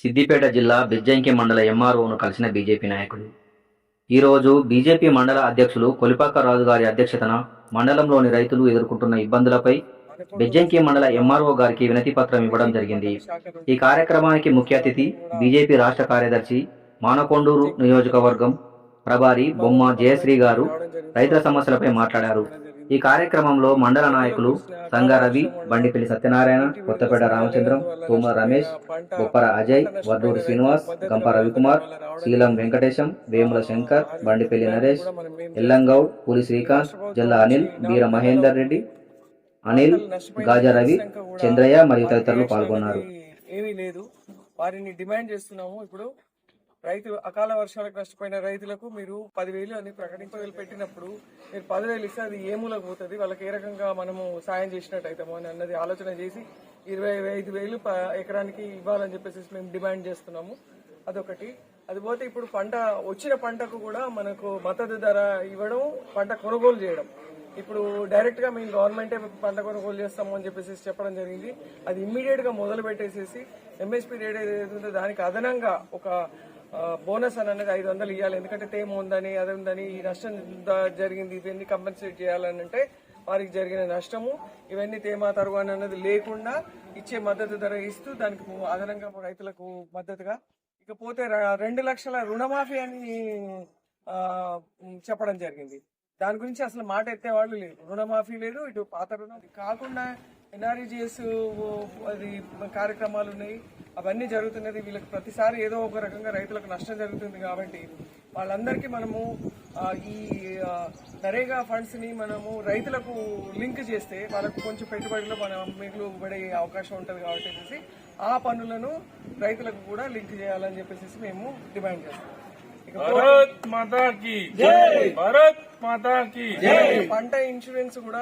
సిద్దిపేట జిల్లా బెజ్జంకి మండల ఎంఆర్ఓను కలిసిన బీజేపీ నాయకులు ఈరోజు బీజేపీ మండల అధ్యక్షులు కొలిపాక రాజు గారి అధ్యక్షతన మండలంలోని రైతులు ఎదుర్కొంటున్న ఇబ్బందులపై బెజ్జంకి మండల ఎంఆర్ఓ గారికి వినతి పత్రం ఇవ్వడం జరిగింది. ఈ కార్యక్రమానికి ముఖ్య అతిథి బీజేపీ రాష్ట్ర కార్యదర్శి మానకొండూరు నియోజకవర్గం ప్రభారి బొమ్మ జయశ్రీ గారు రైతుల సమస్యలపై మాట్లాడారు. ఈ కార్యక్రమంలో మండల నాయకులు సంగారవి, బండిపల్లి సత్యనారాయణ, కొత్తపేట రామచంద్రం, తోమ రమేష్, బొప్పర అజయ్, వడ్డూరి శ్రీనివాస్, గంప రవికుమార్, శీలం వెంకటేశం, వేముల శంకర్, బండిపల్లి నరేష్, ఎల్లంగౌడ్, పులి శ్రీకాంత్, జల్ల అనిల్, బీర మహేందర్ రెడ్డి, అనిల్, గాజా రవి, చంద్రయ్య మరియు తదితరులు పాల్గొన్నారు. ఏమీ లేదు, వారిని డిమాండ్ చేస్తున్నాము. ఇప్పుడు అకాల వర్షాలకు నష్టపోయిన రైతులకు మీరు 10,000 అని పెట్టినప్పుడు మీరు 10,000 ఇస్తే అది ఏ మూలకు పోతుంది, వాళ్ళకి ఏ రకంగా మనము సాయం చేసినట్టు అవుతామో అని అన్నది ఆలోచన చేసి 25,000 ఎకరానికి ఇవ్వాలని చెప్పేసి మేము డిమాండ్ చేస్తున్నాము. అదొకటి. అది పోతే ఇప్పుడు వచ్చిన పంటకు కూడా మనకు మద్దతు ధర ఇవ్వడం, పంట కొనుగోలు చేయడం. ఇప్పుడు డైరెక్ట్ గా మేము గవర్నమెంటే పంట కొనుగోలు చేస్తాము అని చెప్పేసి చెప్పడం జరిగింది. అది ఇమ్మీడియట్ గా మొదలు పెట్టేసేసి ఎంఎస్పీ రేట్ ఏదైతే దానికి అదనంగా ఒక బోనస్ అనేది 500 ఇవ్వాలి. ఎందుకంటే తేమ ఉందని, అది ఉందని, ఈ నష్టం జరిగింది, ఇవన్నీ కంపెన్సేట్ చేయాలని అంటే వారికి జరిగిన నష్టము, ఇవన్నీ తేమ తరువాని అనేది లేకుండా ఇచ్చే మద్దతు ధర ఇస్తూ దానికి అదనంగా రైతులకు మద్దతుగా. ఇకపోతే 2 లక్షల రుణమాఫీ అని చెప్పడం జరిగింది. దాని గురించి అసలు మాట ఎత్తేవాళ్ళు లేదు. రుణమాఫీ లేదు, ఇటు పాత రుణం కాకుండా ఎన్ఆర్ఈజిఎస్ అది కార్యక్రమాలు ఉన్నాయి, అవన్నీ జరుగుతున్నది. వీళ్ళకి ప్రతిసారి ఏదో ఒక రకంగా రైతులకు నష్టం జరుగుతుంది. కాబట్టి వాళ్ళందరికీ మనము ఈ నరేగా ఫండ్స్ ని మనము రైతులకు లింక్ చేస్తే వాళ్ళకు కొంచెం పెట్టుబడిలో మిగులు పడే అవకాశం ఉంటుంది. కాబట్టి ఆ పనులను రైతులకు కూడా లింక్ చేయాలని చెప్పేసి మేము డిమాండ్ చేస్తాం. భారత్ మాతా కీ జై, భారత్ మాతా కీ జై. పంట ఇన్సూరెన్స్ కూడా